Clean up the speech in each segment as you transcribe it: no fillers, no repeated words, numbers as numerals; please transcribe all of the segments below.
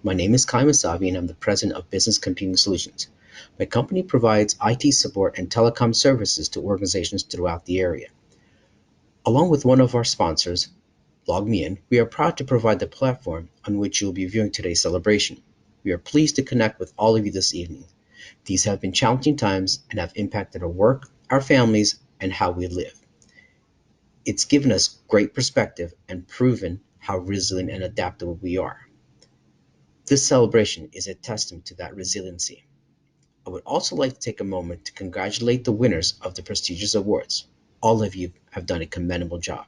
My name is Kai Masavi and I'm the President of Business Computing Solutions. My company provides IT support and telecom services to organizations throughout the area. Along with one of our sponsors, LogMeIn, we are proud to provide the platform on which you will be viewing today's celebration. We are pleased to connect with all of you this evening. These have been challenging times and have impacted our work, our families, and how we live. It's given us great perspective and proven how resilient and adaptable we are. This celebration is a testament to that resiliency. I would also like to take a moment to congratulate the winners of the prestigious awards. All of you have done a commendable job.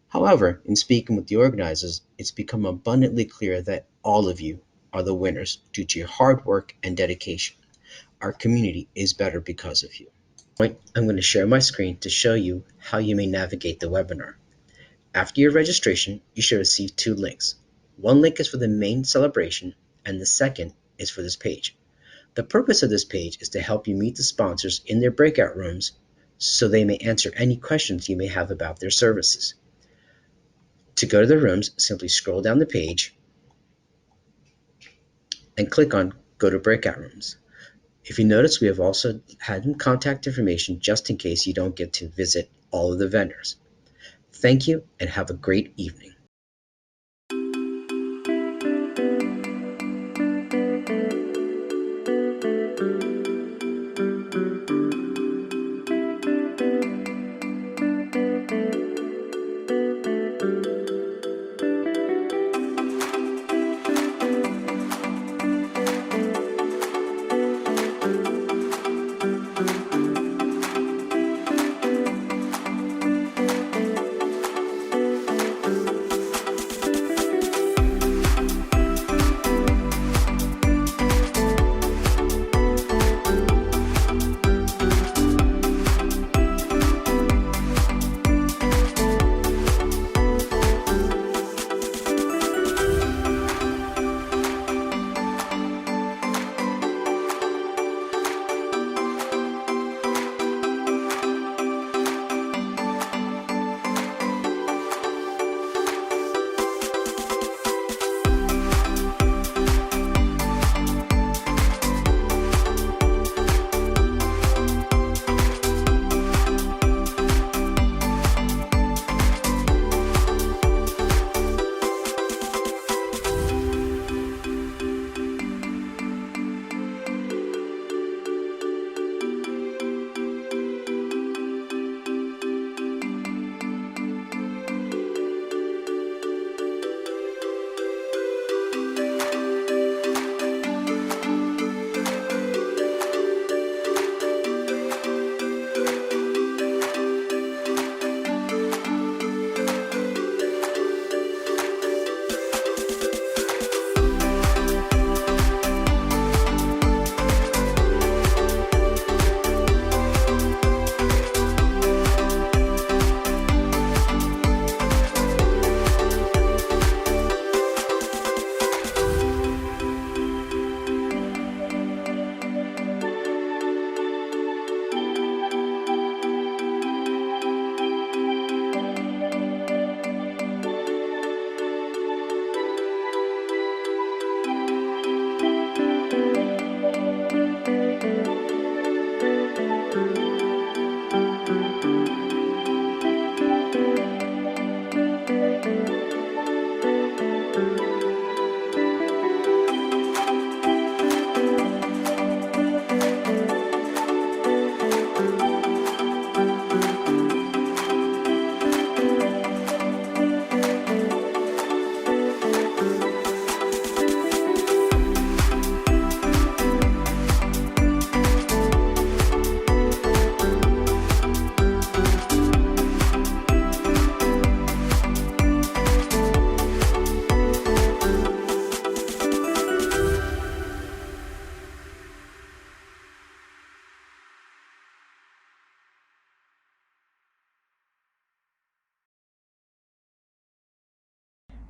However, in speaking with the organizers, it's become abundantly clear that all of you are the winners due to your hard work and dedication. Our community is better because of you. I'm going to share my screen to show you how you may navigate the webinar. After your registration, you should receive two links. One link is for the main celebration, and the second is for this page. The purpose of this page is to help you meet the sponsors in their breakout rooms so they may answer any questions you may have about their services. To go to the rooms, simply scroll down the page and click on Go to Breakout Rooms. If you notice, we have also had contact information just in case you don't get to visit all of the vendors. Thank you and have a great evening.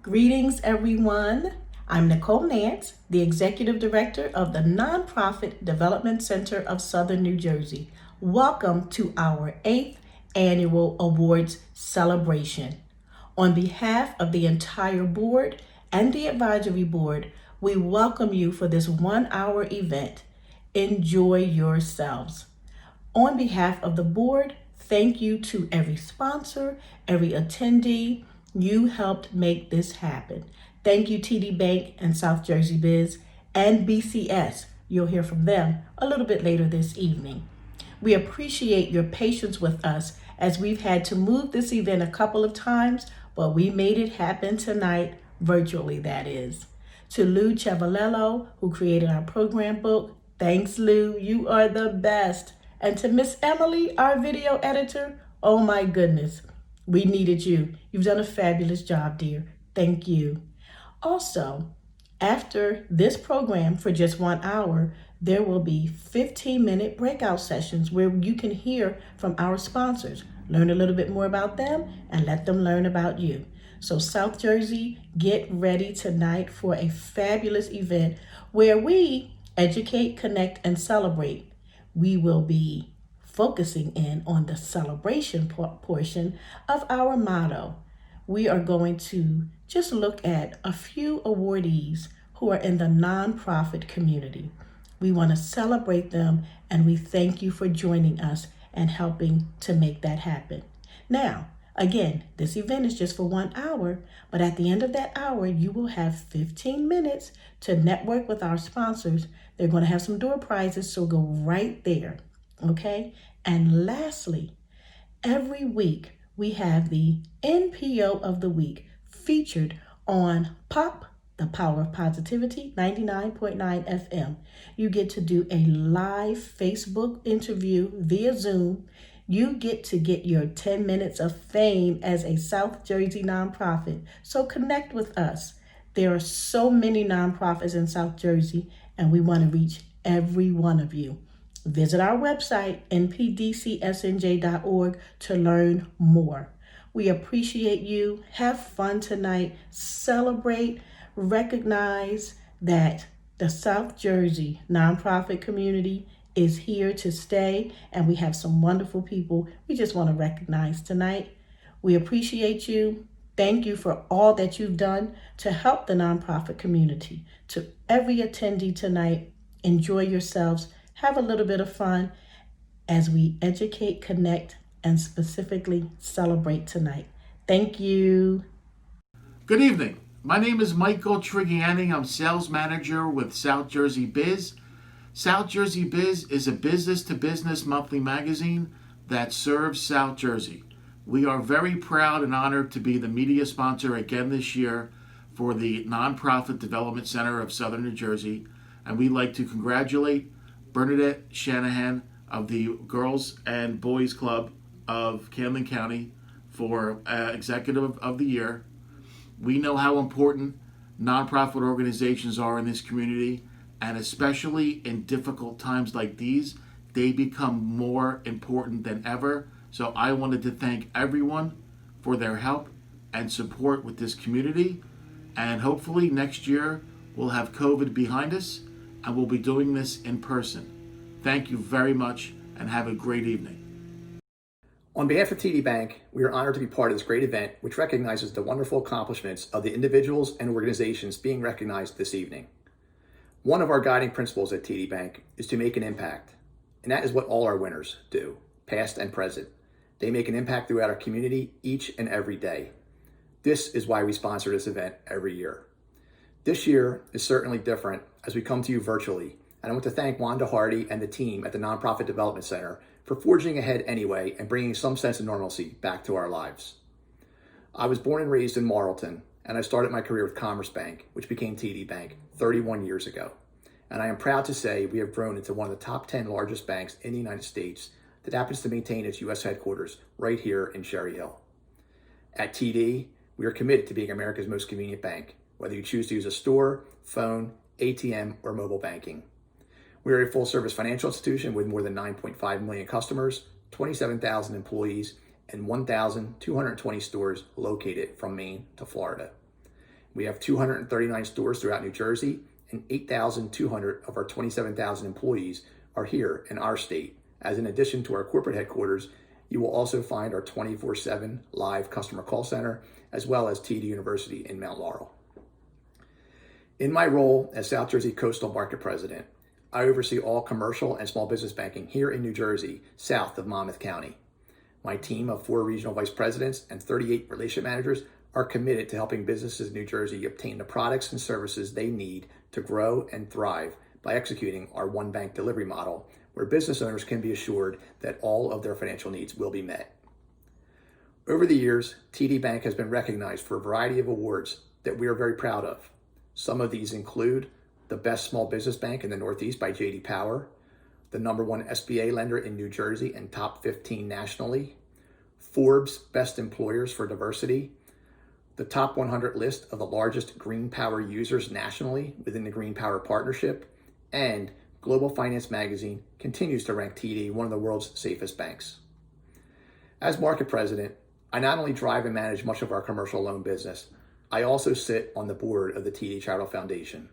Greetings, everyone. I'm Nicole Nance, the Executive Director of the Nonprofit Development Center of Southern New Jersey. Welcome to our 8th Annual Awards Celebration. On behalf of the entire board and the advisory board, We welcome you for this 1 hour event. Enjoy yourselves. On behalf of the board, thank you to every sponsor, every attendee. You helped make this happen. Thank you, TD Bank and South Jersey Biz and BCS. You'll hear from them a little bit later this evening. We appreciate your patience with us as we've had to move this event a couple of times, but we made it happen tonight, virtually that is. To Lou Chevalello, who created our program book, thanks Lou, you are the best. And to Miss Emily, our video editor, oh my goodness, we needed you. You've done a fabulous job, dear. Thank you. Also, after this program for just 1 hour, there will be 15-minute breakout sessions where you can hear from our sponsors, learn a little bit more about them, and let them learn about you. So South Jersey, get ready tonight for a fabulous event where we educate, connect, and celebrate. We will be focusing in on the celebration portion of our motto. We are going to just look at a few awardees who are in the nonprofit community. We want to celebrate them, and we thank you for joining us and helping to make that happen. Now, again, this event is just for 1 hour, but at the end of that hour, you will have 15 minutes to network with our sponsors. They're going to have some door prizes, so go right there, okay? And lastly, every week we have the NPO of the week featured on POP, the Power of Positivity, 99.9 FM. You get to do a live Facebook interview via Zoom. You get to get your 10 minutes of fame as a South Jersey nonprofit. So connect with us. There are so many nonprofits in South Jersey, and we want to reach every one of you. Visit our website, npdcsnj.org, to learn more. We appreciate you. Have fun tonight. Celebrate. Recognize that the South Jersey nonprofit community is here to stay, and we have some wonderful people we just want to recognize tonight. We appreciate you. Thank you for all that you've done to help the nonprofit community. To every attendee tonight, enjoy yourselves. Have a little bit of fun as we educate, connect, and specifically celebrate tonight. Thank you. Good evening. My name is Michael Trigiani. I'm sales manager with South Jersey Biz. South Jersey Biz is a business-to-business monthly magazine that serves South Jersey. We are very proud and honored to be the media sponsor again this year for the Nonprofit Development Center of Southern New Jersey, and we'd like to congratulate Bernadette Shanahan of the Girls and Boys Club of Camden County for Executive of the Year. We know how important nonprofit organizations are in this community, and especially in difficult times like these, they become more important than ever. So I wanted to thank everyone for their help and support with this community. And hopefully next year we'll have COVID behind us and we'll be doing this in person. Thank you very much and have a great evening. On behalf of TD Bank, we are honored to be part of this great event, which recognizes the wonderful accomplishments of the individuals and organizations being recognized this evening. One of our guiding principles at TD Bank is to make an impact, and that is what all our winners do, past and present. They make an impact throughout our community each and every day. This is why we sponsor this event every year. This year is certainly different as we come to you virtually, and I want to thank Wanda Hardy and the team at the Nonprofit Development Center for forging ahead anyway and bringing some sense of normalcy back to our lives. I was born and raised in Marlton, and I started my career with Commerce Bank, which became TD Bank 31 years ago. And I am proud to say we have grown into one of the top 10 largest banks in the United States that happens to maintain its U.S. headquarters right here in Cherry Hill. At TD, we are committed to being America's most convenient bank, whether you choose to use a store, phone, ATM, or mobile banking. We are a full-service financial institution with more than 9.5 million customers, 27,000 employees, and 1,220 stores located from Maine to Florida. We have 239 stores throughout New Jersey, and 8,200 of our 27,000 employees are here in our state, as in addition to our corporate headquarters, you will also find our 24/7 live customer call center, as well as TD University in Mount Laurel. In my role as South Jersey Coastal Market President, I oversee all commercial and small business banking here in New Jersey, south of Monmouth County. My team of 4 regional vice presidents and 38 relationship managers are committed to helping businesses in New Jersey obtain the products and services they need to grow and thrive by executing our one bank delivery model, where business owners can be assured that all of their financial needs will be met. Over the years, TD Bank has been recognized for a variety of awards that we are very proud of. Some of these include the Best Small Business Bank in the Northeast by J.D. Power, the #1 SBA lender in New Jersey and top 15 nationally, Forbes Best Employers for Diversity, the top 100 list of the largest green power users nationally within the Green Power Partnership, and Global Finance Magazine continues to rank TD one of the world's safest banks. As market president, I not only drive and manage much of our commercial loan business, I also sit on the board of the TD Charitable Foundation.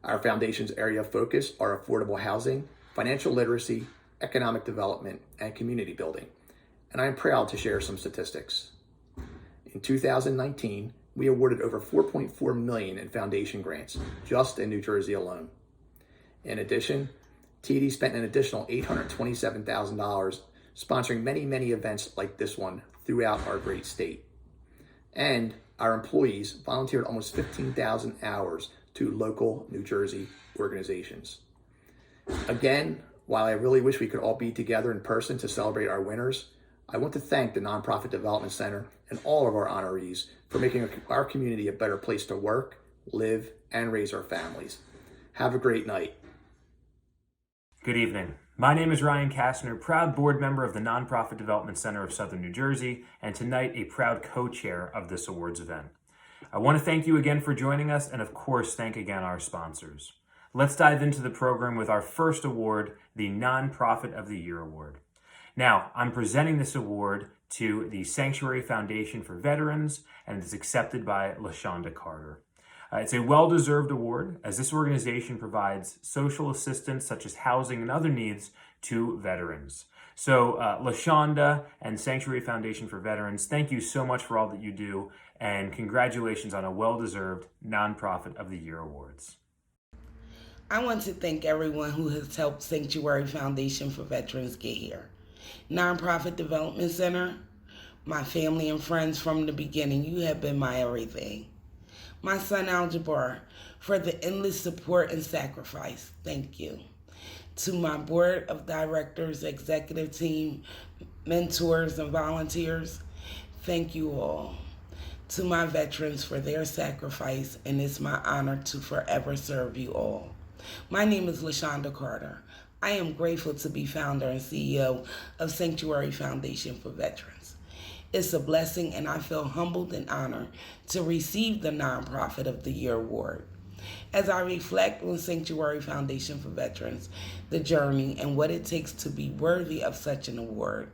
Our foundation's area of focus are affordable housing, financial literacy, economic development, and community building, and I am proud to share some statistics. In 2019, we awarded over $4.4 million in foundation grants just in New Jersey alone. In addition, TD spent an additional $827,000 sponsoring many events like this one throughout our great state. And our employees volunteered almost 15,000 hours to local New Jersey organizations. Again, while I really wish we could all be together in person to celebrate our winners, I want to thank the Nonprofit Development Center and all of our honorees for making our community a better place to work, live, and raise our families. Have a great night. Good evening. My name is Ryan Kastner, proud board member of the Nonprofit Development Center of Southern New Jersey, and tonight a proud co-chair of this awards event. I want to thank you again for joining us, and of course, thank again our sponsors. Let's dive into the program with our first award, the Nonprofit of the Year Award. Now, I'm presenting this award to the Sanctuary Foundation for Veterans, and it is accepted by LaShonda Carter. It's a well-deserved award, as this organization provides social assistance such as housing and other needs to veterans. So LaShonda and Sanctuary Foundation for Veterans, thank you so much for all that you do, and congratulations on a well-deserved Nonprofit of the Year Awards. I want to thank everyone who has helped Sanctuary Foundation for Veterans get here. Nonprofit Development Center, my family and friends from the beginning, you have been my everything. My son Al-Jabbar, for the endless support and sacrifice, thank you. To my board of directors, executive team, mentors, and volunteers, thank you all. To my veterans for their sacrifice, and it's my honor to forever serve you all. My name is LaShonda Carter. I am grateful to be founder and CEO of Sanctuary Foundation for Veterans. It's a blessing, and I feel humbled and honored to receive the Nonprofit of the Year Award. As I reflect on Sanctuary Foundation for Veterans, the journey, and what it takes to be worthy of such an award,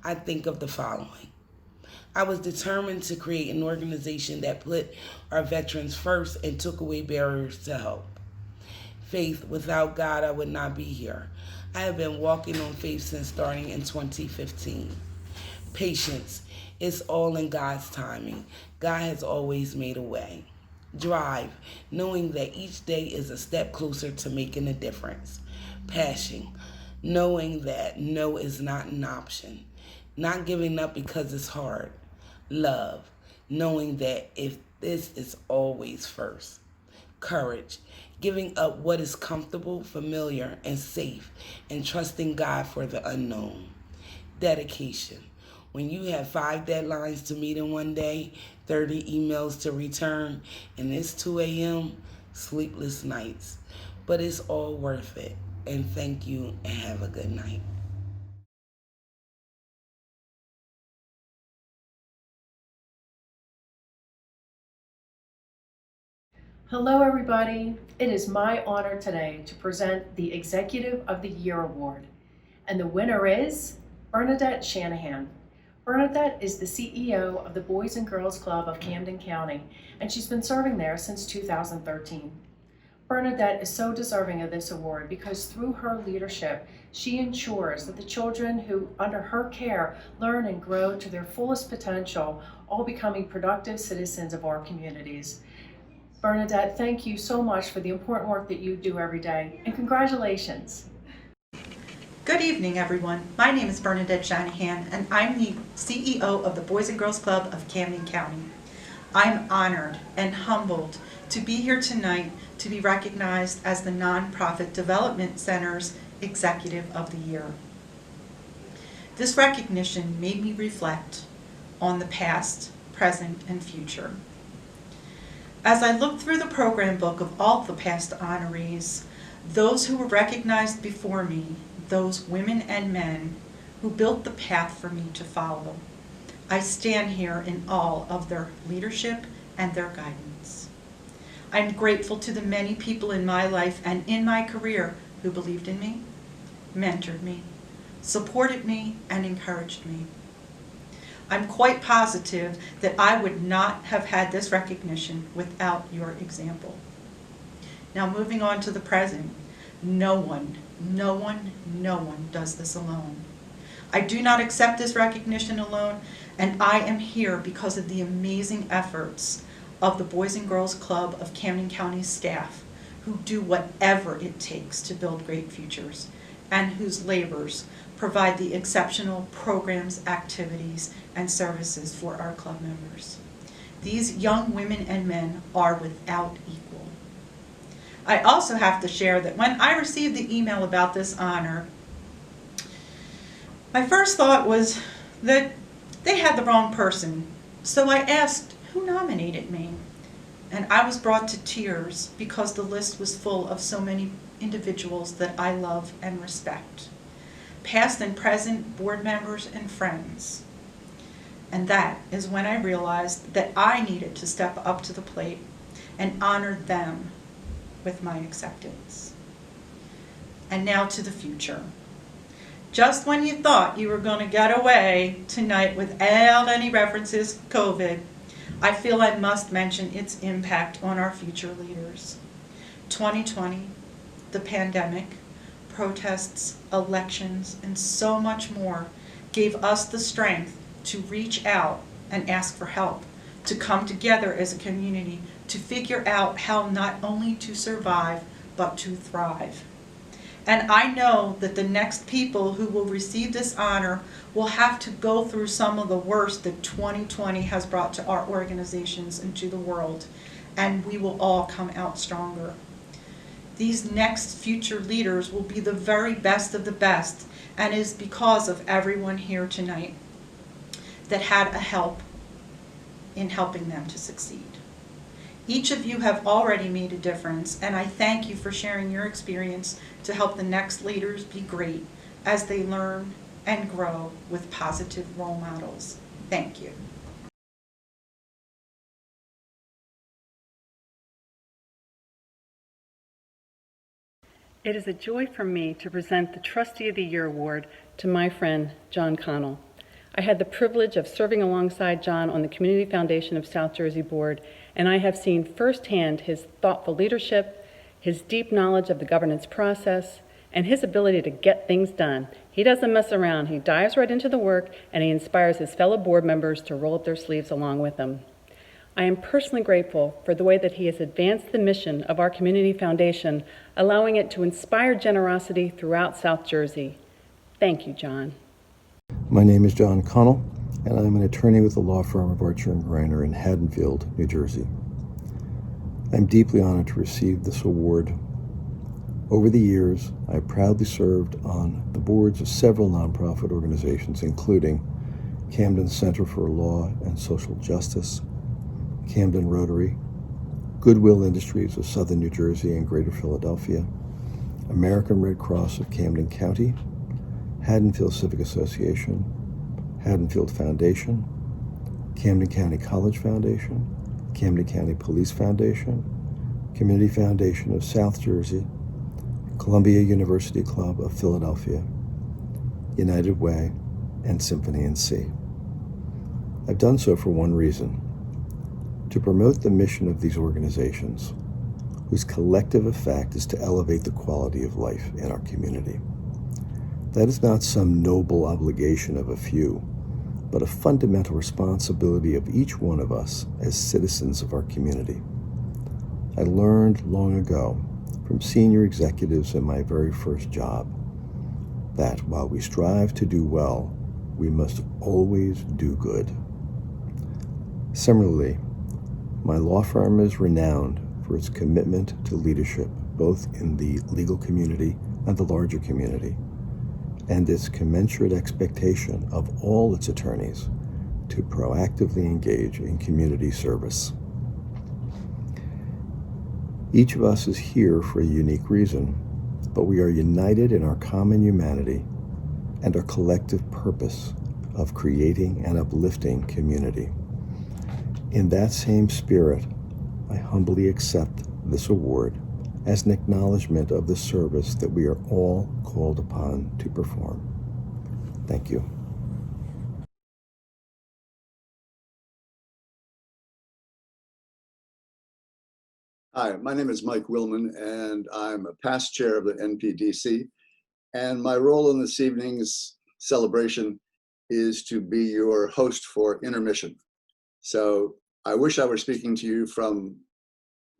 I think of the following. I was determined to create an organization that put our veterans first and took away barriers to help. Faith, without God, I would not be here. I have been walking on faith since starting in 2015. Patience, it's all in God's timing. God has always made a way. Drive, knowing that each day is a step closer to making a difference. Passion, knowing that no is not an option. Not giving up because it's hard. Love, knowing that if this is always first. Courage, giving up what is comfortable, familiar, and safe, and trusting God for the unknown. Dedication, when you have 5 deadlines to meet in one day, 30 emails to return, and it's 2 a.m., sleepless nights. But it's all worth it. And thank you, and have a good night. Hello everybody, it is my honor today to present the Executive of the Year Award, and the winner is Bernadette Shanahan. Bernadette is the CEO of the Boys and Girls Club of Camden County, and she's been serving there since 2013. Bernadette is so deserving of this award because through her leadership, she ensures that the children who, under her care, learn and grow to their fullest potential, all becoming productive citizens of our communities. Bernadette, thank you so much for the important work that you do every day, and congratulations. Good evening, everyone. My name is Bernadette Shanahan, and I'm the CEO of the Boys and Girls Club of Camden County. I'm honored and humbled to be here tonight to be recognized as the Nonprofit Development Center's Executive of the Year. This recognition made me reflect on the past, present, and future. As I looked through the program book of all the past honorees, those who were recognized before me, those women and men who built the path for me to follow, I stand here in awe of their leadership and their guidance. I'm grateful to the many people in my life and in my career who believed in me, mentored me, supported me, and encouraged me. I'm quite positive that I would not have had this recognition without your example. Now moving on to the present, no one does this alone. I do not accept this recognition alone, and I am here because of the amazing efforts of the Boys and Girls Club of Camden County staff who do whatever it takes to build great futures and whose labors provide the exceptional programs, activities, and services for our club members. These young women and men are without equal. I also have to share that when I received the email about this honor, my first thought was that they had the wrong person. So I asked, who nominated me? And I was brought to tears because the list was full of so many individuals that I love and respect, past and present board members and friends. And that is when I realized that I needed to step up to the plate and honor them with my acceptance. And now to the future. Just when you thought you were going to get away tonight without any references to COVID, I feel I must mention its impact on our future leaders. 2020, the pandemic, protests, elections, and so much more gave us the strength to reach out and ask for help, to come together as a community, to figure out how not only to survive, but to thrive. And I know that the next people who will receive this honor will have to go through some of the worst that 2020 has brought to our organizations and to the world, and we will all come out stronger. These next future leaders will be the very best of the best, and it is because of everyone here tonight that had a help in helping them to succeed. Each of you have already made a difference, and I thank you for sharing your experience to help the next leaders be great as they learn and grow with positive role models. Thank you. It is a joy for me to present the Trustee of the Year Award to my friend, John Connell. I had the privilege of serving alongside John on the Community Foundation of South Jersey Board, and I have seen firsthand his thoughtful leadership, his deep knowledge of the governance process, and his ability to get things done. He doesn't mess around. He dives right into the work, and he inspires his fellow board members to roll up their sleeves along with him. I am personally grateful for the way that he has advanced the mission of our Community Foundation, allowing it to inspire generosity throughout South Jersey. Thank you, John. My name is John Connell, and I'm an attorney with the law firm of Archer & Greiner in Haddonfield, New Jersey. I'm deeply honored to receive this award. Over the years, I proudly served on the boards of several nonprofit organizations, including Camden Center for Law and Social Justice, Camden Rotary, Goodwill Industries of Southern New Jersey and Greater Philadelphia, American Red Cross of Camden County, Haddonfield Civic Association, Haddonfield Foundation, Camden County College Foundation, Camden County Police Foundation, Community Foundation of South Jersey, Columbia University Club of Philadelphia, United Way, and Symphony in C. I've done so for one reason: to promote the mission of these organizations, whose collective effect is to elevate the quality of life in our community. That is not some noble obligation of a few, but a fundamental responsibility of each one of us as citizens of our community. I learned long ago from senior executives in my very first job that while we strive to do well, we must always do good. Similarly, my law firm is renowned for its commitment to leadership, both in the legal community and the larger community, and its commensurate expectation of all its attorneys to proactively engage in community service. Each of us is here for a unique reason, but we are united in our common humanity and our collective purpose of creating and uplifting community. In that same spirit, I humbly accept this award as an acknowledgement of the service that we are all called upon to perform. Thank you. Hi, my name is Mike Willman, and I'm a past chair of the NPDC. And my role in this evening's celebration is to be your host for intermission. So I wish I were speaking to you from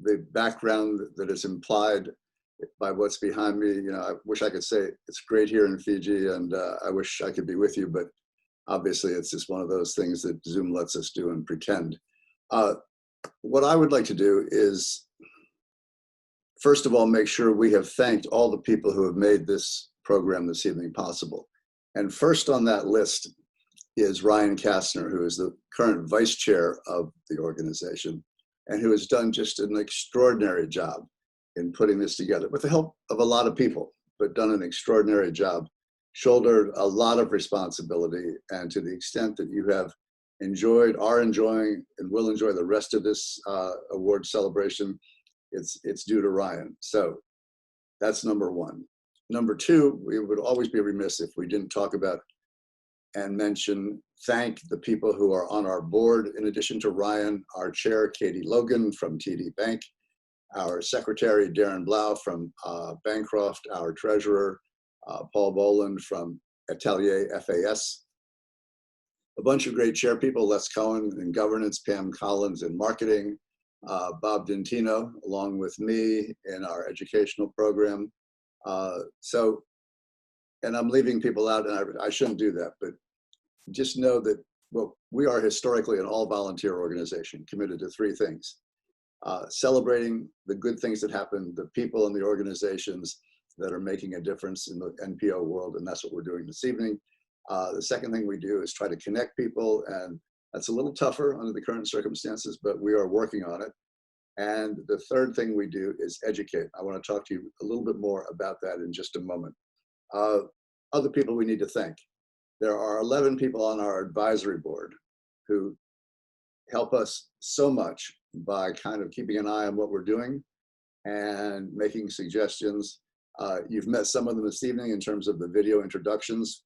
the background that is implied by what's behind me. You know, I wish I could say it's great here in Fiji, and I wish I could be with you, but obviously it's just one of those things that Zoom lets us do and pretend. What I would like to do is, first of all, make sure we have thanked all the people who have made this program this evening possible. And first on that list is Ryan Kastner, who is the current vice chair of the organization and who has done just an extraordinary job in putting this together with the help of a lot of people, but done an extraordinary job, shouldered a lot of responsibility. And to the extent that you have enjoyed, are enjoying, and will enjoy the rest of this award celebration, it's due to Ryan. So that's number one. Number two, we would always be remiss if we didn't talk about and thank the people who are on our board. In addition to Ryan, our chair, Katie Logan from TD Bank, our secretary, Darren Blau from Bancroft, our treasurer, Paul Boland from Atelier FAS, a bunch of great chair people, Les Cohen in governance, Pam Collins in marketing, Bob Dintino, along with me in our educational program. And I'm leaving people out, and I shouldn't do that, but just know that we are historically an all-volunteer organization committed to three things: celebrating the good things that happen, the people and the organizations that are making a difference in the NPO world, and that's what we're doing this evening. The second thing we do is try to connect people, and that's a little tougher under the current circumstances, but we are working on it. And the third thing we do is educate. I want to talk to you a little bit more about that in just a moment. Other people we need to thank. There are 11 people on our advisory board who help us so much by kind of keeping an eye on what we're doing and making suggestions. You've met some of them this evening in terms of the video introductions.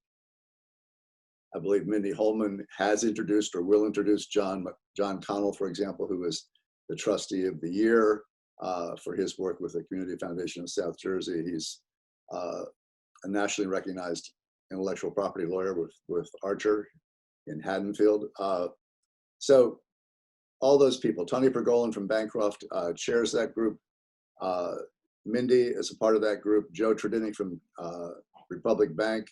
I believe Mindy Holman has introduced or will introduce John Connell, for example, who is the trustee of the year for his work with the Community Foundation of South Jersey. He's a nationally recognized intellectual property lawyer with Archer in Haddonfield. So all those people, Tony Pergolin from Bancroft chairs that group. Mindy is a part of that group. Joe Tredinny from Republic Bank.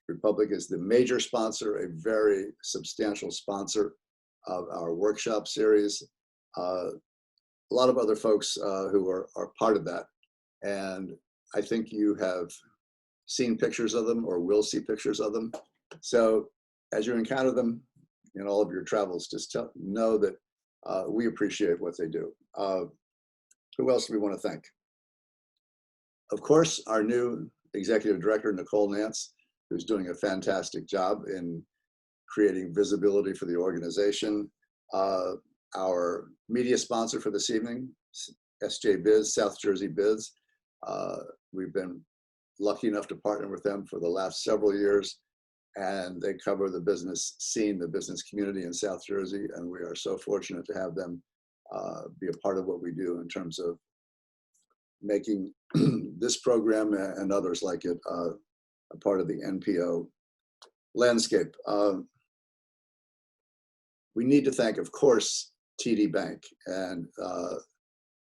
Republic is the major sponsor, a very substantial sponsor of our workshop series. A lot of other folks who are part of that. And I think you have seen pictures of them or will see pictures of them. So as you encounter them in all of your travels, just know that we appreciate what they do. Who else do we want to thank? Of course, our new executive director, Nicole Nance, who's doing a fantastic job in creating visibility for the organization. Our media sponsor for this evening, SJ Biz, South Jersey Biz. We've been lucky enough to partner with them for the last several years, and they cover the business scene, the business community in South Jersey, and we are so fortunate to have them be a part of what we do in terms of making this program and others like it a part of the NPO landscape. We need to thank, of course, TD Bank and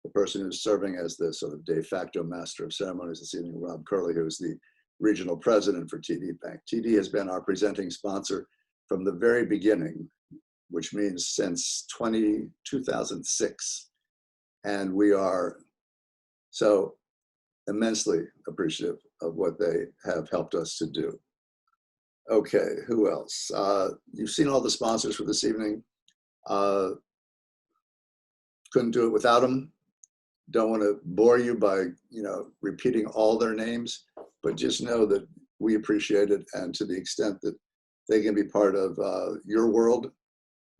the person who's serving as the sort of de facto master of ceremonies this evening, Rob Curley, who is the regional president for TD Bank. TD has been our presenting sponsor from the very beginning, which means since 2006. And we are so immensely appreciative of what they have helped us to do. Okay, who else? You've seen all the sponsors for this evening. Couldn't do it without them. Don't want to bore you by repeating all their names, but just know that we appreciate it, and to the extent that they can be part of your world,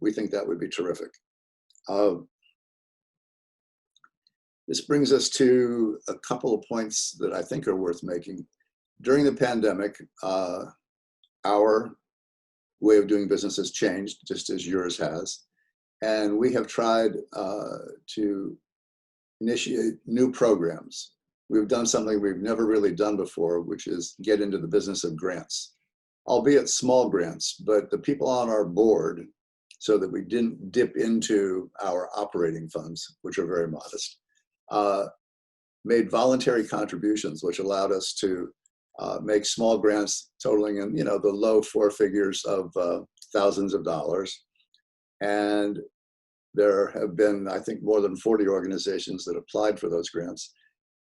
we think that would be terrific. This brings us to a couple of points that I think are worth making. During the pandemic, our way of doing business has changed, just as yours has. And we have tried to initiate new programs. We've done something we've never really done before, which is get into the business of grants, albeit small grants, but the people on our board, so that we didn't dip into our operating funds, which are very modest, made voluntary contributions, which allowed us to make small grants totaling in the low four figures of thousands of dollars. And there have been, I think, more than 40 organizations that applied for those grants.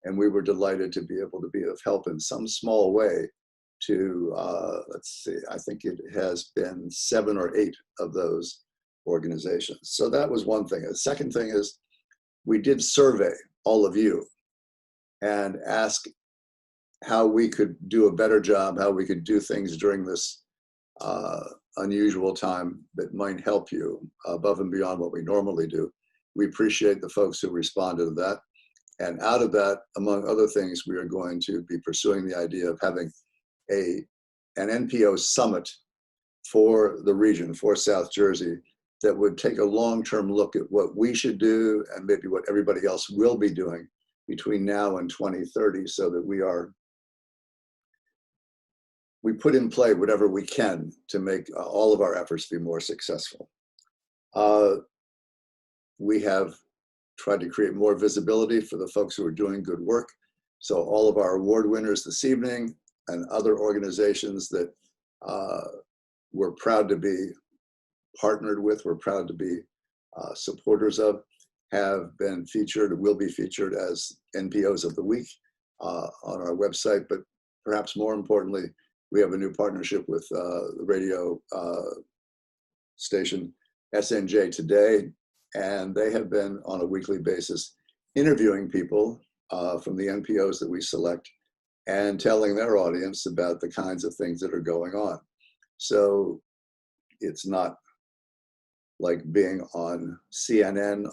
And we were delighted to be able to be of help in some small way to, let's see, I think it has been 7 or 8 of those organizations. So that was one thing. The second thing is we did survey all of you and ask how we could do a better job, how we could do things during this unusual time that might help you above and beyond what we normally do. We appreciate the folks who responded to that. And out of that, among other things, we are going to be pursuing the idea of having an NPO summit for the region, for South Jersey, that would take a long-term look at what we should do and maybe what everybody else will be doing between now and 2030, so that we put in play whatever we can to make all of our efforts be more successful. We have tried to create more visibility for the folks who are doing good work. So all of our award winners this evening and other organizations that we're proud to be partnered with, we're proud to be supporters of, have been featured, will be featured as NPOs of the week on our website. But perhaps more importantly, we have a new partnership with the radio station SNJ Today, and they have been on a weekly basis interviewing people from the NPOs that we select and telling their audience about the kinds of things that are going on. So it's not like being on CNN,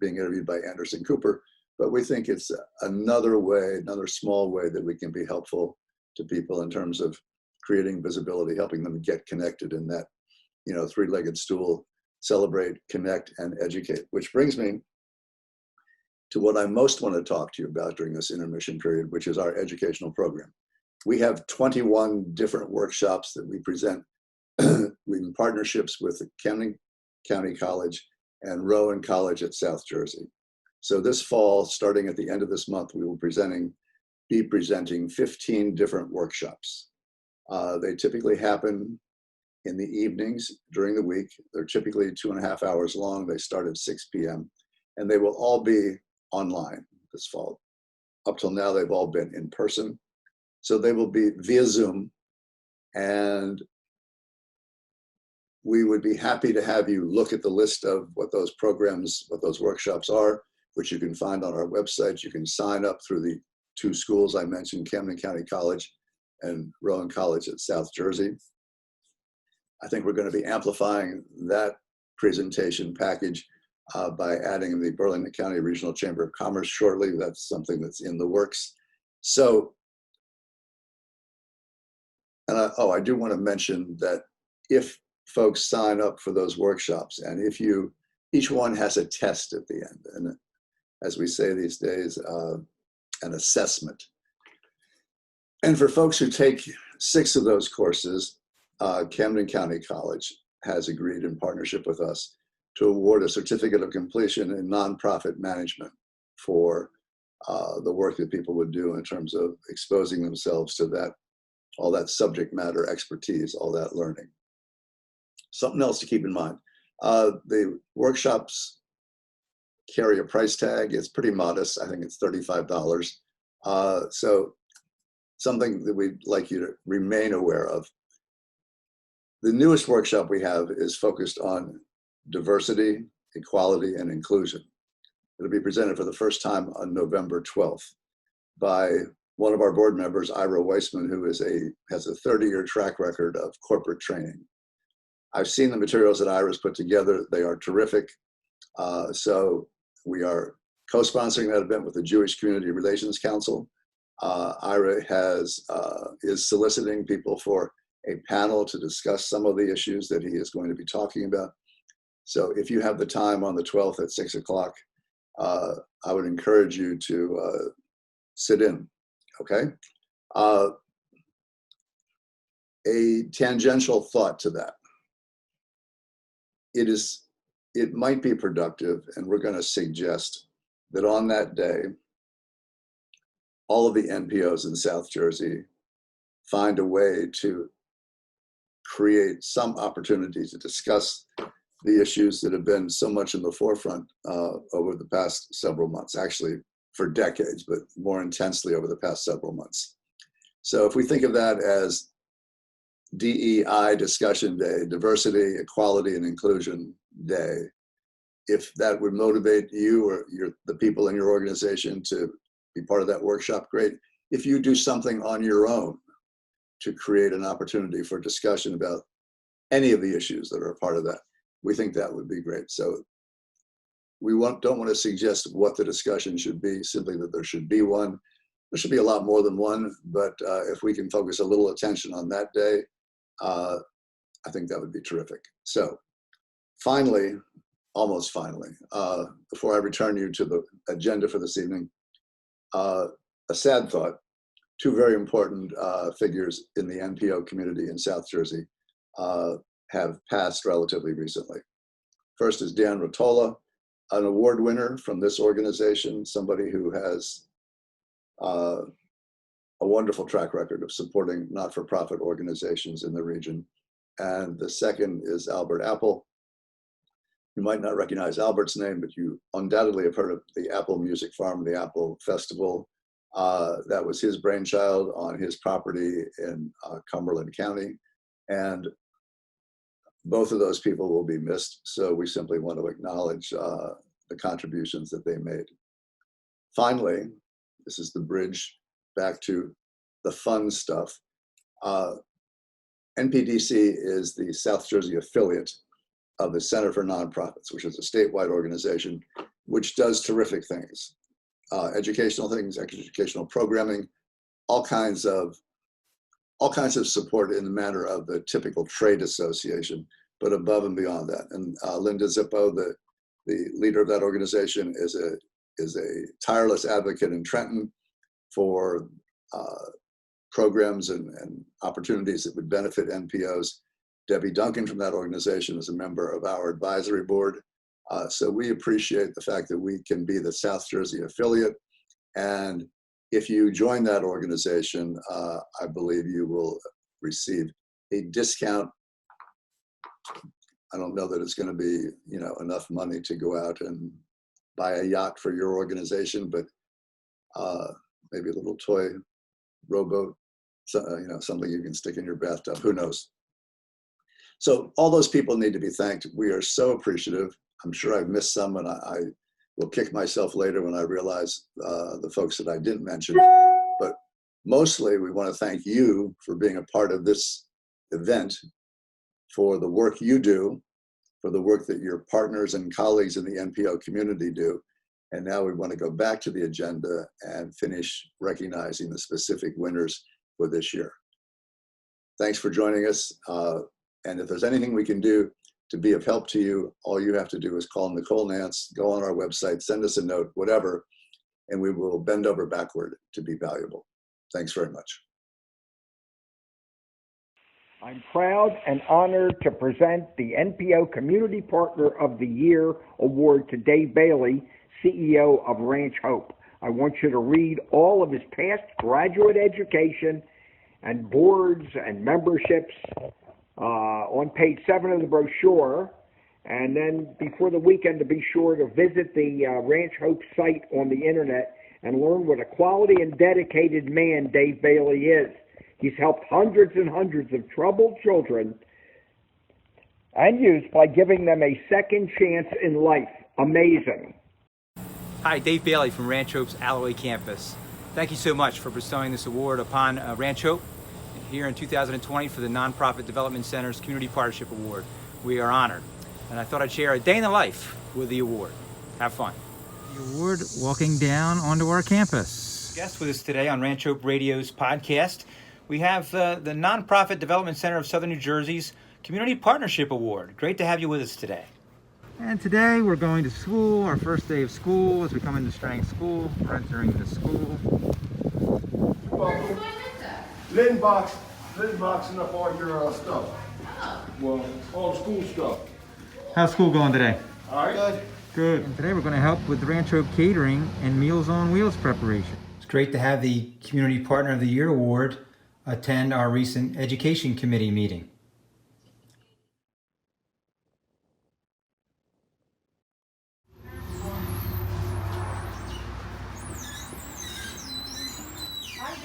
being interviewed by Anderson Cooper, but we think it's another way, another small way that we can be helpful to people in terms of creating visibility, helping them get connected in that, three-legged stool: celebrate, connect, and educate. Which brings me to what I most want to talk to you about during this intermission period, which is our educational program. We have 21 different workshops that we present in partnerships with Camden County College and Rowan College at South Jersey. So this fall, starting at the end of this month, we will be presenting 15 different workshops. They typically happen in the evenings during the week. They're typically 2.5 hours long. They start at 6 p.m. and they will all be online this fall. Up till now, they've all been in person. So they will be via Zoom, and we would be happy to have you look at the list of what those programs, what those workshops are, which you can find on our website. You can sign up through the 2 schools I mentioned, Camden County College and Rowan College at South Jersey. I think we're going to be amplifying that presentation package by adding the Burlington County Regional Chamber of Commerce shortly. That's something that's in the works. So, and I do want to mention that if folks sign up for those workshops, and if each one has a test at the end, and as we say these days, an assessment. And for folks who take 6 of those courses, Camden County College has agreed in partnership with us to award a certificate of completion in nonprofit management for the work that people would do in terms of exposing themselves to that, all that subject matter expertise, all that learning. Something else to keep in mind. The workshops carry a price tag. It's pretty modest. I think it's $35. So something that we'd like you to remain aware of. The newest workshop we have is focused on diversity, equality, and inclusion. It'll be presented for the first time on November 12th by one of our board members, Ira Weissman, who has a 30-year track record of corporate training. I've seen the materials that Ira's put together. They are terrific. So we are co-sponsoring that event with the Jewish Community Relations Council. Ira is soliciting people for a panel to discuss some of the issues that he is going to be talking about. So if you have the time on the 12th at 6 o'clock, I would encourage you to sit in, okay? A tangential thought to that. It might be productive, and we're going to suggest that on that day, all of the NPOs in South Jersey find a way to create some opportunity to discuss the issues that have been so much in the forefront over the past several months, actually for decades, but more intensely over the past several months. So if we think of that as DEI Discussion Day, Diversity, Equality, and Inclusion Day, if that would motivate you or the people in your organization to be part of that workshop, great. If you do something on your own to create an opportunity for discussion about any of the issues that are a part of that, we think that would be great. So we don't want to suggest what the discussion should be, simply that there should be one. There should be a lot more than one, but if we can focus a little attention on that day, I think that would be terrific. So finally, almost finally, before I return you to the agenda for this evening, a sad thought. Two very important figures in the NPO community in South Jersey have passed relatively recently. First is Dan Rotola, an award winner from this organization, somebody who has a wonderful track record of supporting not-for-profit organizations in the region. And the second is Albert Apple. You might not recognize Albert's name, but you undoubtedly have heard of the Apple Music Farm, the Apple Festival. That was his brainchild on his property in Cumberland County. And both of those people will be missed. So we simply want to acknowledge the contributions that they made. Finally, this is the bridge back to the fun stuff. NPDC is the South Jersey affiliate of the Center for Nonprofits, which is a statewide organization which does terrific things. Educational things, educational programming, all kinds of support in the manner of the typical trade association, but above and beyond that. And Linda Zippo, the leader of that organization, is a tireless advocate in Trenton for programs and opportunities that would benefit NPOs. Debbie Duncan from that organization is a member of our advisory board. So we appreciate the fact that we can be the South Jersey affiliate. And if you join that organization, I believe you will receive a discount. I don't know that it's going to be, enough money to go out and buy a yacht for your organization, but maybe a little toy rowboat, something you can stick in your bathtub. Who knows? So all those people need to be thanked. We are so appreciative. I'm sure I've missed some, and I will kick myself later when I realize the folks that I didn't mention. But mostly, we want to thank you for being a part of this event, for the work you do, for the work that your partners and colleagues in the NPO community do. And now we want to go back to the agenda and finish recognizing the specific winners for this year. Thanks for joining us. And if there's anything we can do to be of help to you, all you have to do is call Nicole Nance, go on our website, send us a note, whatever, and we will bend over backward to be valuable. Thanks very much. I'm proud and honored to present the NPO Community Partner of the Year Award to Dave Bailey, CEO of Ranch Hope. I want you to read all of his past graduate education and boards and memberships on page 7 of the brochure. And then before the weekend, to be sure to visit the Ranch Hope site on the internet and learn what a quality and dedicated man Dave Bailey is. He's helped hundreds and hundreds of troubled children and youth by giving them a second chance in life. Amazing. Hi, Dave Bailey from Ranch Hope's Alloway campus. Thank you so much for bestowing this award upon Ranch Hope here in 2020 for the Nonprofit Development Center's Community Partnership Award. We are honored. And I thought I'd share a day in the life with the award. Have fun. The award walking down onto our campus. Guest with us today on Ranch Hope Radio's podcast, we have the Nonprofit Development Center of Southern New Jersey's Community Partnership Award. Great to have you with us today. And today we're going to school, our first day of school as we come into Strang School. We're entering the school. Linen boxing up all your stuff. Oh. Well, all the school stuff. How's school going today? All right. Good. Good. And today we're going to help with Ranch Hope catering and Meals on Wheels preparation. It's great to have the Community Partner of the Year Award attend our recent Education Committee meeting.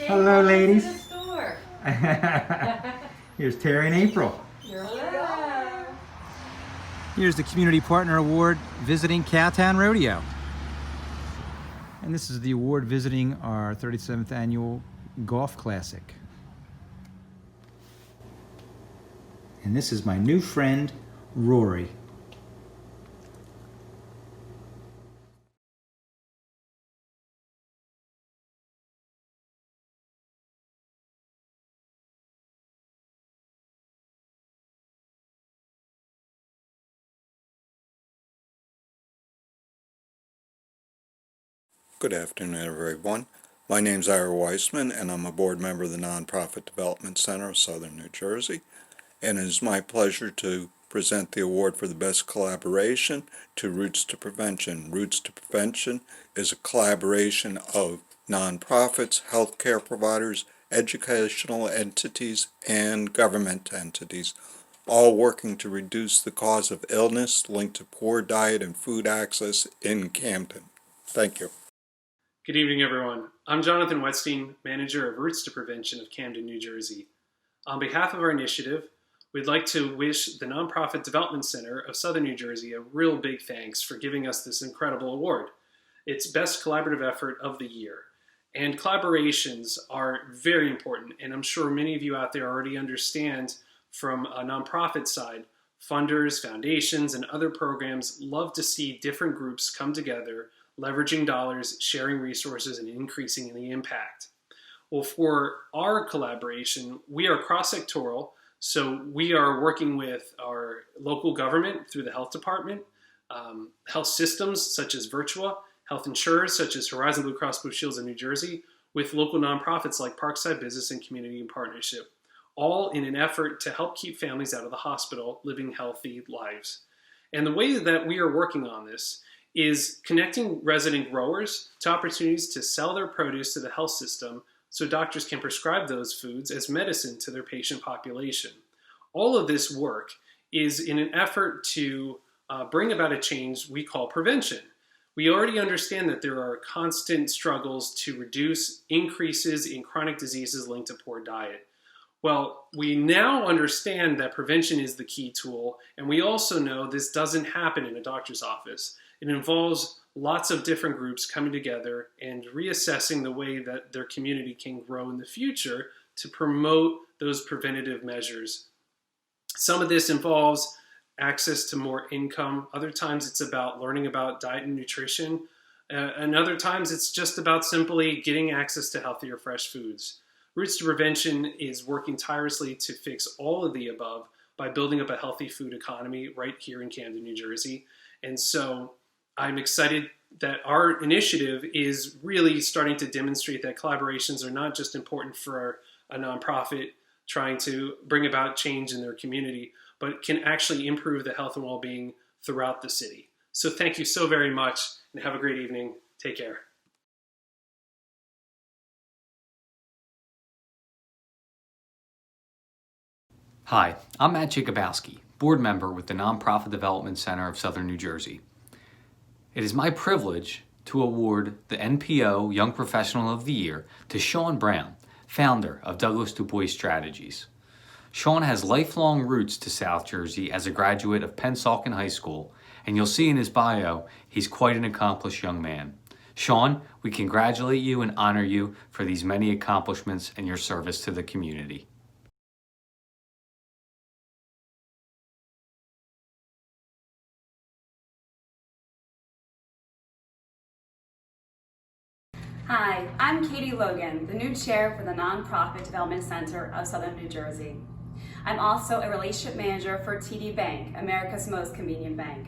Hello, ladies. To the store. Here's Terry and April. Hello. Here's the Community Partner Award visiting Cowtown Rodeo. And this is the award visiting our 37th annual Golf Classic. And this is my new friend, Rory. Good afternoon, everyone. My name is Ira Weissman, and I'm a board member of the Nonprofit Development Center of Southern New Jersey. And it is my pleasure to present the award for the best collaboration to Roots to Prevention. Roots to Prevention is a collaboration of nonprofits, healthcare providers, educational entities, and government entities, all working to reduce the cause of illness linked to poor diet and food access in Camden. Thank you. Good evening, everyone. I'm Jonathan Wetstein, manager of Roots to Prevention of Camden, New Jersey. On behalf of our initiative, we'd like to wish the Nonprofit Development Center of Southern New Jersey a real big thanks for giving us this incredible award. It's Best Collaborative Effort of the Year. And collaborations are very important, and I'm sure many of you out there already understand from a nonprofit side, funders, foundations, and other programs love to see different groups come together, leveraging dollars, sharing resources, and increasing the impact. Well, for our collaboration, we are cross-sectoral, so we are working with our local government through the health department, health systems such as Virtua, health insurers such as Horizon Blue Cross Blue Shields in New Jersey, with local nonprofits like Parkside Business and Community in Partnership, all in an effort to help keep families out of the hospital living healthy lives. And the way that we are working on this is connecting resident growers to opportunities to sell their produce to the health system so doctors can prescribe those foods as medicine to their patient population. All of this work is in an effort to bring about a change we call prevention. We already understand that there are constant struggles to reduce increases in chronic diseases linked to poor diet. Well, we now understand that prevention is the key tool, and we also know this doesn't happen in a doctor's office. It involves lots of different groups coming together and reassessing the way that their community can grow in the future to promote those preventative measures. Some of this involves access to more income. Other times it's about learning about diet and nutrition. And other times it's just about simply getting access to healthier, fresh foods. Roots to Prevention is working tirelessly to fix all of the above by building up a healthy food economy right here in Camden, New Jersey. And so I'm excited that our initiative is really starting to demonstrate that collaborations are not just important for a nonprofit trying to bring about change in their community, but can actually improve the health and well-being throughout the city. So thank you so very much, and have a great evening. Take care. Hi, I'm Matt Jacobowski, board member with the Nonprofit Development Center of Southern New Jersey. It is my privilege to award the NPO Young Professional of the Year to Sean Brown, founder of Douglas Du Bois Strategies. Sean has lifelong roots to South Jersey as a graduate of Pennsauken High School, and you'll see in his bio, he's quite an accomplished young man. Sean, we congratulate you and honor you for these many accomplishments and your service to the community. Hi, I'm Katie Logan, the new chair for the Nonprofit Development Center of Southern New Jersey. I'm also a relationship manager for TD Bank, America's most convenient bank.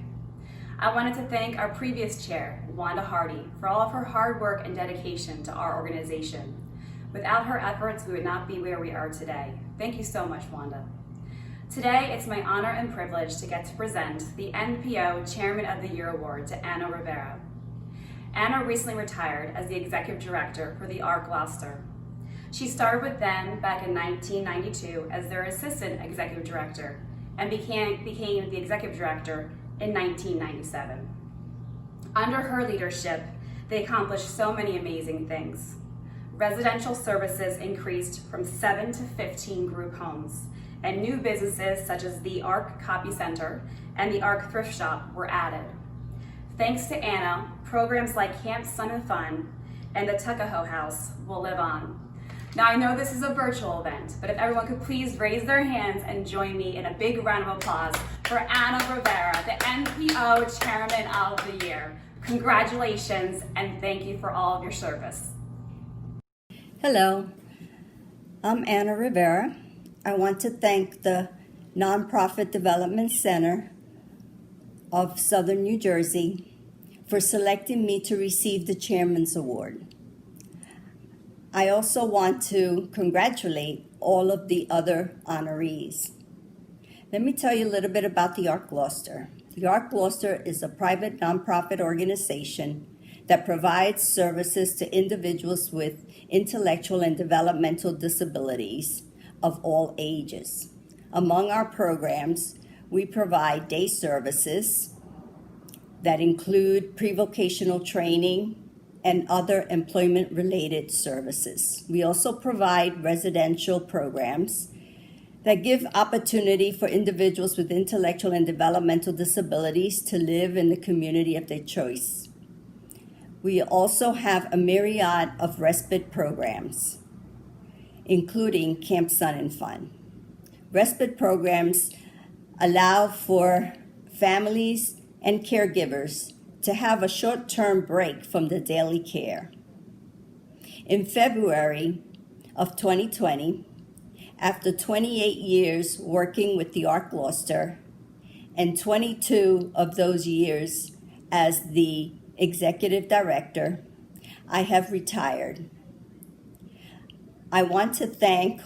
I wanted to thank our previous chair, Wanda Hardy, for all of her hard work and dedication to our organization. Without her efforts, we would not be where we are today. Thank you so much, Wanda. Today, it's my honor and privilege to get to present the NPO Chairman of the Year Award to Anna Rivera. Anna recently retired as the Executive Director for the ARC Gloucester. She started with them back in 1992 as their Assistant Executive Director and became the Executive Director in 1997. Under her leadership, they accomplished so many amazing things. Residential services increased from 7 to 15 group homes, and new businesses such as the ARC Copy Center and the ARC Thrift Shop were added. Thanks to Anna, programs like Camp Sun and Fun and the Tuckahoe House will live on. Now I know this is a virtual event, but if everyone could please raise their hands and join me in a big round of applause for Anna Rivera, the NPO Chairman of the Year. Congratulations and thank you for all of your service. Hello, I'm Anna Rivera. I want to thank the Nonprofit Development Center of Southern New Jersey for selecting me to receive the Chairman's Award. I also want to congratulate all of the other honorees. Let me tell you a little bit about the ARC Gloucester. The ARC Gloucester is a private nonprofit organization that provides services to individuals with intellectual and developmental disabilities of all ages. Among our programs, we provide day services that include pre-vocational training and other employment-related services. We also provide residential programs that give opportunity for individuals with intellectual and developmental disabilities to live in the community of their choice. We also have a myriad of respite programs, including Camp Sun and Fun. Respite programs allow for families and caregivers to have a short-term break from the daily care. In February of 2020, after 28 years working with the ARC Gloucester and 22 of those years as the executive director, I have retired. I want to thank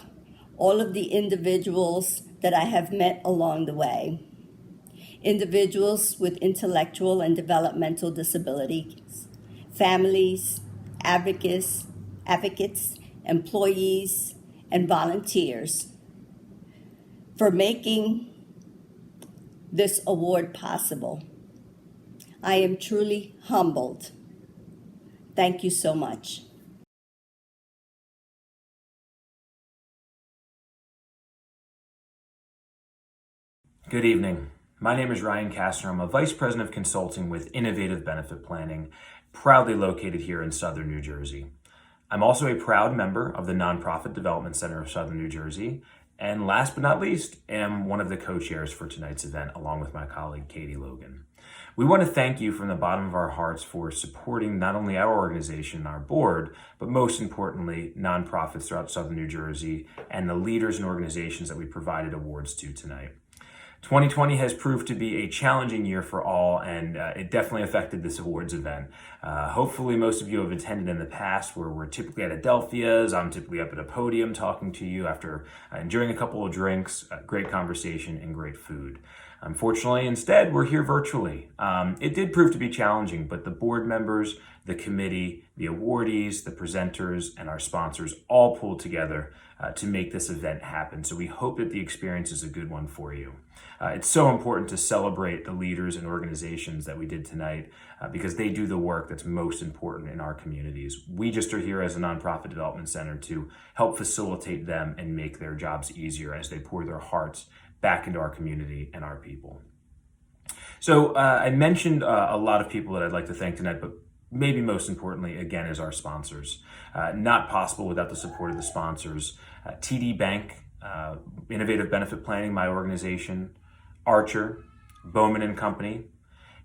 all of the individuals that I have met along the way. Individuals with intellectual and developmental disabilities, families, advocates, employees, and volunteers for making this award possible. I am truly humbled. Thank you so much. Good evening. My name is Ryan Kastner. I'm a Vice President of Consulting with Innovative Benefit Planning, proudly located here in Southern New Jersey. I'm also a proud member of the Nonprofit Development Center of Southern New Jersey, and last but not least, am one of the co-chairs for tonight's event, along with my colleague, Katie Logan. We want to thank you from the bottom of our hearts for supporting not only our organization and our board, but most importantly, nonprofits throughout Southern New Jersey and the leaders and organizations that we provided awards to tonight. 2020 has proved to be a challenging year for all, and it definitely affected this awards event. Hopefully most of you have attended in the past, where we're typically at Adelphia's. I'm typically up at a podium talking to you after enjoying a couple of drinks, great conversation, and great food. Unfortunately, instead, we're here virtually. It did prove to be challenging, but the board members, the committee, the awardees, the presenters, and our sponsors all pulled together to make this event happen. So we hope that the experience is a good one for you. It's so important to celebrate the leaders and organizations that we did tonight because they do the work that's most important in our communities. We just are here as a nonprofit development center to help facilitate them and make their jobs easier as they pour their hearts back into our community and our people. So I mentioned a lot of people that I'd like to thank tonight, but maybe most importantly, again, is our sponsors. Not possible without the support of the sponsors. TD Bank, Innovative Benefit Planning, my organization, Archer, Bowman and Company,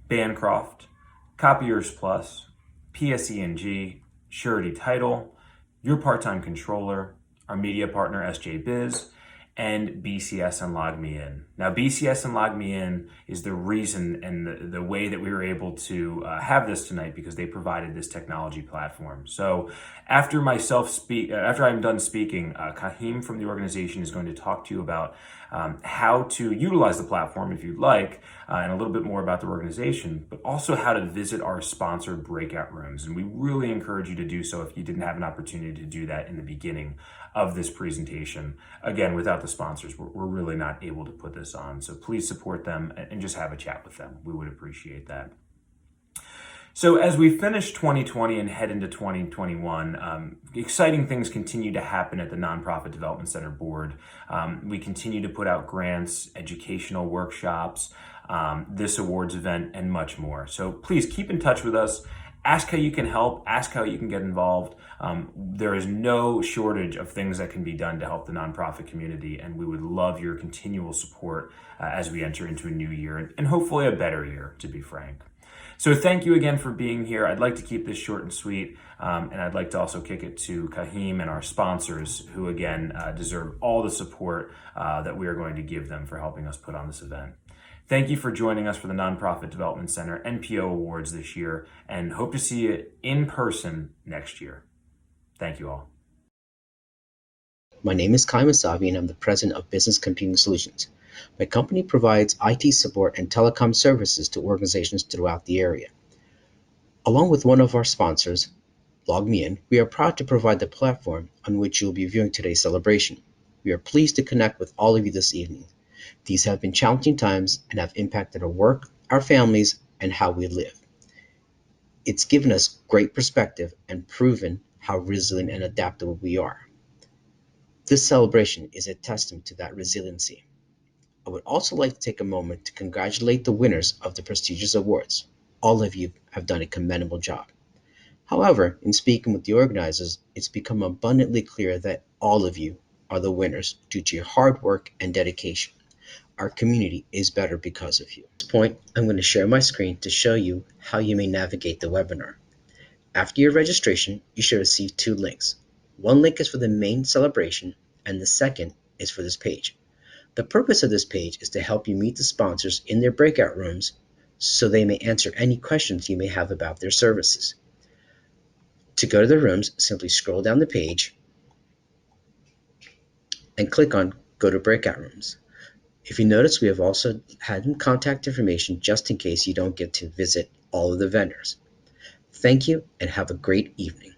Bancroft, Copiers Plus, PSE&G, Surety Title, Your Part-Time Controller, our media partner SJ Biz, and BCS and Log Me In. Now, BCS and Log Me In is the reason and the way that we were able to have this tonight, because they provided this technology platform. So after I'm done speaking, Kahim from the organization is going to talk to you about how to utilize the platform if you'd like, and a little bit more about the organization, but also how to visit our sponsored breakout rooms. And we really encourage you to do so if you didn't have an opportunity to do that in the beginning of this presentation. Again, without the sponsors, we're really not able to put this on. So please support them and just have a chat with them. We would appreciate that. So as we finish 2020 and head into 2021, exciting things continue to happen at the Nonprofit Development Center Board. We continue to put out grants, educational workshops, this awards event, and much more. So please keep in touch with us. Ask how you can help, ask how you can get involved. There is no shortage of things that can be done to help the nonprofit community, and we would love your continual support as we enter into a new year, and hopefully a better year, to be frank. So thank you again for being here. I'd like to keep this short and sweet, and I'd like to also kick it to Kahim and our sponsors, who again deserve all the support that we are going to give them for helping us put on this event. Thank you for joining us for the Nonprofit Development Center NPO Awards this year, and hope to see you in person next year. Thank you all. My name is Kai Masavi, and I'm the president of Business Computing Solutions. My company provides IT support and telecom services to organizations throughout the area. Along with one of our sponsors, Log Me In, we are proud to provide the platform on which you will be viewing today's celebration. We are pleased to connect with all of you this evening. These have been challenging times and have impacted our work, our families, and how we live. It's given us great perspective and proven how resilient and adaptable we are. This celebration is a testament to that resiliency. I would also like to take a moment to congratulate the winners of the prestigious awards. All of you have done a commendable job. However, in speaking with the organizers, it's become abundantly clear that all of you are the winners due to your hard work and dedication. Our community is better because of you. At this point, I'm going to share my screen to show you how you may navigate the webinar. After your registration, you should receive two links. One link is for the main celebration, and the second is for this page. The purpose of this page is to help you meet the sponsors in their breakout rooms so they may answer any questions you may have about their services. To go to the rooms, simply scroll down the page and click on Go to Breakout Rooms. If you notice, we have also had contact information just in case you don't get to visit all of the vendors. Thank you and have a great evening.